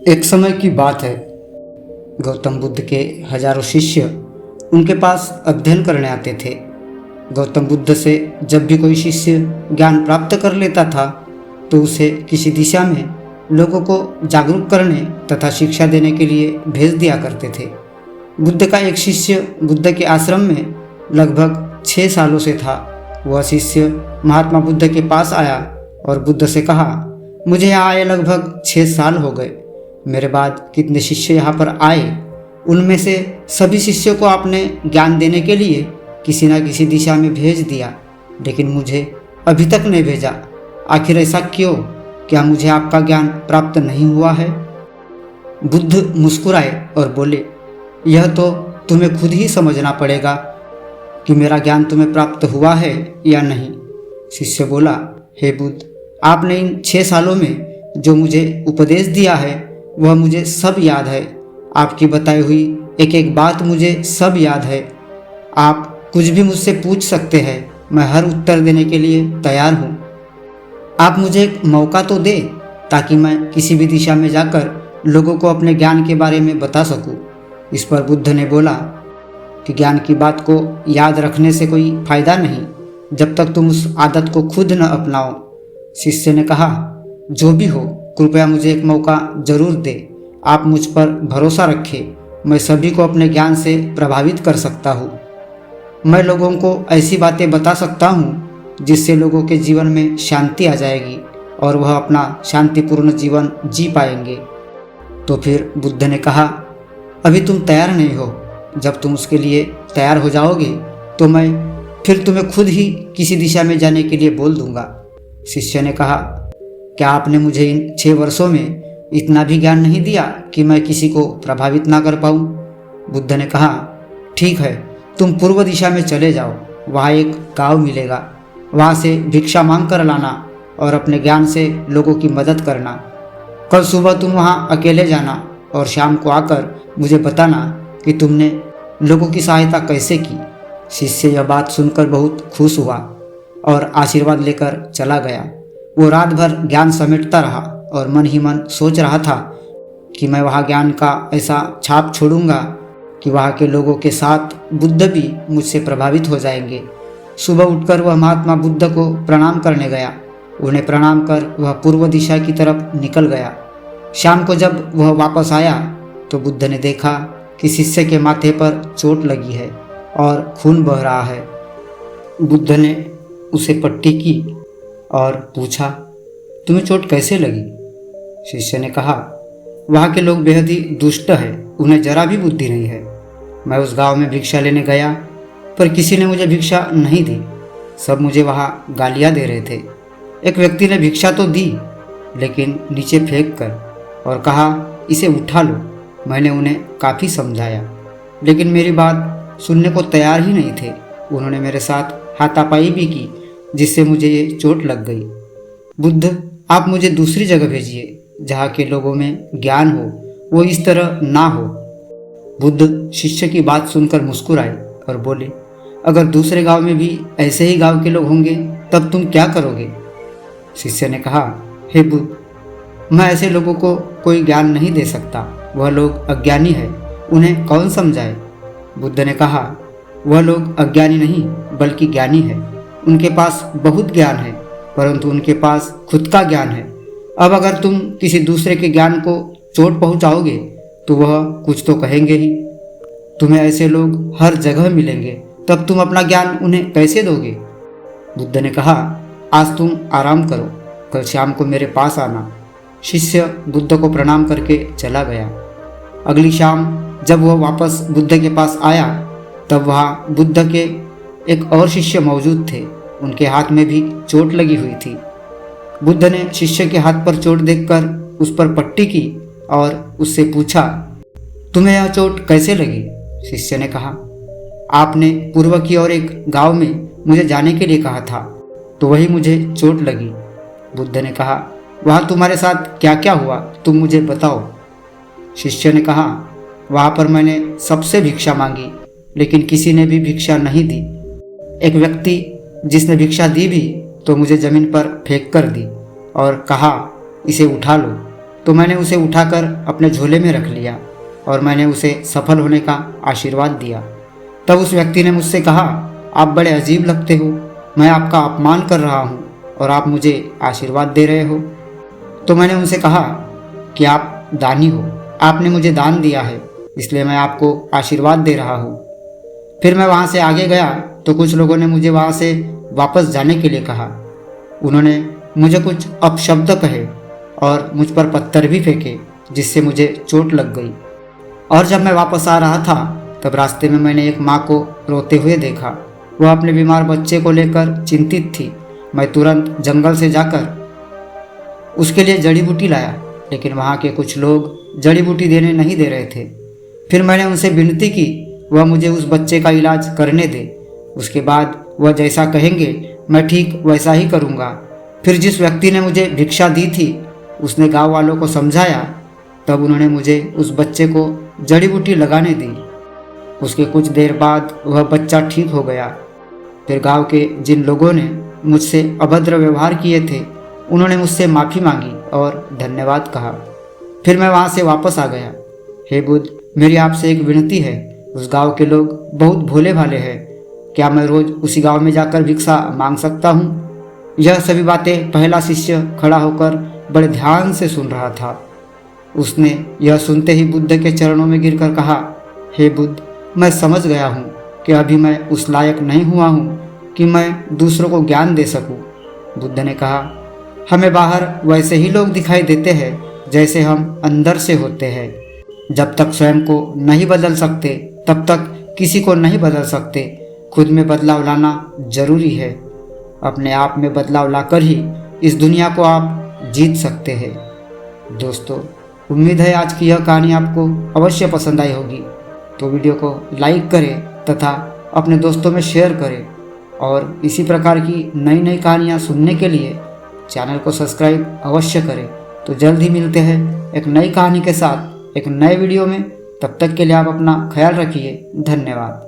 एक समय की बात है। गौतम बुद्ध के हजारों शिष्य उनके पास अध्ययन करने आते थे। गौतम बुद्ध से जब भी कोई शिष्य ज्ञान प्राप्त कर लेता था तो उसे किसी दिशा में लोगों को जागरूक करने तथा शिक्षा देने के लिए भेज दिया करते थे। बुद्ध का एक शिष्य बुद्ध के आश्रम में लगभग 6 सालों से था। वह शिष्य महात्मा बुद्ध के पास आया और बुद्ध से कहा, मुझे यहाँ आए लगभग 6 साल हो गए। मेरे बाद कितने शिष्य यहाँ पर आए, उनमें से सभी शिष्यों को आपने ज्ञान देने के लिए किसी न किसी दिशा में भेज दिया, लेकिन मुझे अभी तक नहीं भेजा। आखिर ऐसा क्यों? क्या मुझे आपका ज्ञान प्राप्त नहीं हुआ है? बुद्ध मुस्कुराए और बोले, यह तो तुम्हें खुद ही समझना पड़ेगा कि मेरा ज्ञान तुम्हें प्राप्त हुआ है या नहीं। शिष्य बोला, हे बुद्ध, आपने इन 6 सालों में जो मुझे उपदेश दिया है वह मुझे सब याद है। आपकी बताई हुई एक एक बात मुझे सब याद है। आप कुछ भी मुझसे पूछ सकते हैं, मैं हर उत्तर देने के लिए तैयार हूँ। आप मुझे एक मौका तो दे ताकि मैं किसी भी दिशा में जाकर लोगों को अपने ज्ञान के बारे में बता सकूं। इस पर बुद्ध ने बोला कि ज्ञान की बात को याद रखने से कोई फायदा नहीं जब तक तुम उस आदत को खुद न अपनाओ। शिष्य ने कहा, जो भी हो, कृपया मुझे एक मौका जरूर दे। आप मुझ पर भरोसा रखें, मैं सभी को अपने ज्ञान से प्रभावित कर सकता हूँ। मैं लोगों को ऐसी बातें बता सकता हूँ जिससे लोगों के जीवन में शांति आ जाएगी और वह अपना शांतिपूर्ण जीवन जी पाएंगे। तो फिर बुद्ध ने कहा, अभी तुम तैयार नहीं हो। जब तुम उसके लिए तैयार हो जाओगे तो मैं फिर तुम्हें खुद ही किसी दिशा में जाने के लिए बोल दूंगा। शिष्य ने कहा, क्या आपने मुझे इन 6 वर्षों में इतना भी ज्ञान नहीं दिया कि मैं किसी को प्रभावित ना कर पाऊँ? बुद्ध ने कहा, ठीक है, तुम पूर्व दिशा में चले जाओ। वहाँ एक गांव मिलेगा, वहाँ से भिक्षा मांग कर लाना और अपने ज्ञान से लोगों की मदद करना। कल सुबह तुम वहाँ अकेले जाना और शाम को आकर मुझे बताना कि तुमने लोगों की सहायता कैसे की। शिष्य यह बात सुनकर बहुत खुश हुआ और आशीर्वाद लेकर चला गया। वो रात भर ज्ञान समेटता रहा और मन ही मन सोच रहा था कि मैं वहाँ ज्ञान का ऐसा छाप छोड़ूंगा कि वहाँ के लोगों के साथ बुद्ध भी मुझसे प्रभावित हो जाएंगे। सुबह उठकर वह महात्मा बुद्ध को प्रणाम करने गया। उन्हें प्रणाम कर वह पूर्व दिशा की तरफ निकल गया। शाम को जब वह वापस आया तो बुद्ध ने देखा कि शिष्य के माथे पर चोट लगी है और खून बह रहा है। बुद्ध ने उसे पट्टी की और पूछा, तुम्हें चोट कैसे लगी? शिष्य ने कहा, वहाँ के लोग बेहद ही दुष्ट हैं, उन्हें जरा भी बुद्धि नहीं है। मैं उस गांव में भिक्षा लेने गया पर किसी ने मुझे भिक्षा नहीं दी। सब मुझे वहाँ गालियाँ दे रहे थे। एक व्यक्ति ने भिक्षा तो दी लेकिन नीचे फेंक कर और कहा, इसे उठा लो। मैंने उन्हें काफ़ी समझाया लेकिन मेरी बात सुनने को तैयार ही नहीं थे। उन्होंने मेरे साथ हाथापाई भी की जिससे मुझे ये चोट लग गई। बुद्ध, आप मुझे दूसरी जगह भेजिए जहाँ के लोगों में ज्ञान हो, वो इस तरह ना हो। बुद्ध शिष्य की बात सुनकर मुस्कुराए और बोले, अगर दूसरे गांव में भी ऐसे ही गांव के लोग होंगे तब तुम क्या करोगे? शिष्य ने कहा, हे बुद्ध, मैं ऐसे लोगों को कोई ज्ञान नहीं दे सकता। वह लोग अज्ञानी है, उन्हें कौन समझाए? बुद्ध ने कहा, वह लोग अज्ञानी नहीं बल्कि ज्ञानी है। उनके पास बहुत ज्ञान है परंतु उनके पास खुद का ज्ञान है। अब अगर तुम किसी दूसरे के ज्ञान को चोट पहुंचाओगे तो वह कुछ तो कहेंगे ही। तुम्हें ऐसे लोग हर जगह मिलेंगे, तब तुम अपना ज्ञान उन्हें कैसे दोगे? बुद्ध ने कहा, आज तुम आराम करो, कल शाम को मेरे पास आना। शिष्य बुद्ध को प्रणाम करके चला गया। अगली शाम जब वह वापस बुद्ध के पास आया तब वहाँ बुद्ध के एक और शिष्य मौजूद थे। उनके हाथ में भी चोट लगी हुई थी। बुद्ध ने शिष्य के हाथ पर चोट देखकर उस पर पट्टी की और उससे पूछा, तुम्हें यह चोट कैसे लगी? शिष्य ने कहा, आपने पूर्व की ओर एक गांव में मुझे जाने के लिए कहा था तो वही मुझे चोट लगी। बुद्ध ने कहा, वहाँ तुम्हारे साथ क्या क्या हुआ, तुम मुझे बताओ। शिष्य ने कहा, वहाँ पर मैंने सबसे भिक्षा मांगी लेकिन किसी ने भी भिक्षा नहीं दी। एक व्यक्ति जिसने भिक्षा दी भी तो मुझे ज़मीन पर फेंक कर दी और कहा, इसे उठा लो। तो मैंने उसे उठाकर अपने झोले में रख लिया और मैंने उसे सफल होने का आशीर्वाद दिया। तब उस व्यक्ति ने मुझसे कहा, आप बड़े अजीब लगते हो, मैं आपका अपमान कर रहा हूँ और आप मुझे आशीर्वाद दे रहे हो। तो मैंने उनसे कहा कि आप दानी हो, आपने मुझे दान दिया है, इसलिए मैं आपको आशीर्वाद दे रहा हूँ। फिर मैं वहाँ से आगे गया तो कुछ लोगों ने मुझे वहाँ से वापस जाने के लिए कहा। उन्होंने मुझे कुछ अपशब्द कहे और मुझ पर पत्थर भी फेंके, जिससे मुझे चोट लग गई। और जब मैं वापस आ रहा था तब रास्ते में मैंने एक माँ को रोते हुए देखा। वह अपने बीमार बच्चे को लेकर चिंतित थी। मैं तुरंत जंगल से जाकर उसके लिए जड़ी बूटी लाया, लेकिन वहाँ के कुछ लोग जड़ी बूटी देने नहीं दे रहे थे। फिर मैंने उनसे विनती की वह मुझे उस बच्चे का इलाज करने दे। उसके बाद वह जैसा कहेंगे मैं ठीक वैसा ही करूँगा। फिर जिस व्यक्ति ने मुझे भिक्षा दी थी उसने गांव वालों को समझाया। तब उन्होंने मुझे उस बच्चे को जड़ी बूटी लगाने दी। उसके कुछ देर बाद वह बच्चा ठीक हो गया। फिर गांव के जिन लोगों ने मुझसे अभद्र व्यवहार किए थे उन्होंने मुझसे माफ़ी मांगी और धन्यवाद कहा। फिर मैं वहाँ से वापस आ गया। हे बुद्ध, मेरी आपसे एक विनती है। उस गांव के लोग बहुत भोले भाले हैं। क्या मैं रोज़ उसी गांव में जाकर भिक्षा मांग सकता हूँ? यह सभी बातें पहला शिष्य खड़ा होकर बड़े ध्यान से सुन रहा था। उसने यह सुनते ही बुद्ध के चरणों में गिरकर कहा, हे बुद्ध, मैं समझ गया हूँ कि अभी मैं उस लायक नहीं हुआ हूँ कि मैं दूसरों को ज्ञान दे सकूँ। बुद्ध ने कहा, हमें बाहर वैसे ही लोग दिखाई देते हैं जैसे हम अंदर से होते हैं। जब तक स्वयं को नहीं बदल सकते तब तक किसी को नहीं बदल सकते। खुद में बदलाव लाना जरूरी है। अपने आप में बदलाव लाकर ही इस दुनिया को आप जीत सकते हैं। दोस्तों, उम्मीद है आज की यह कहानी आपको अवश्य पसंद आई होगी। तो वीडियो को लाइक करें तथा अपने दोस्तों में शेयर करें और इसी प्रकार की नई नई कहानियाँ सुनने के लिए चैनल को सब्सक्राइब अवश्य करें। तो जल्द ही मिलते हैं एक नई कहानी के साथ एक नए वीडियो में। तब तक के लिए आप अपना ख्याल रखिए। धन्यवाद।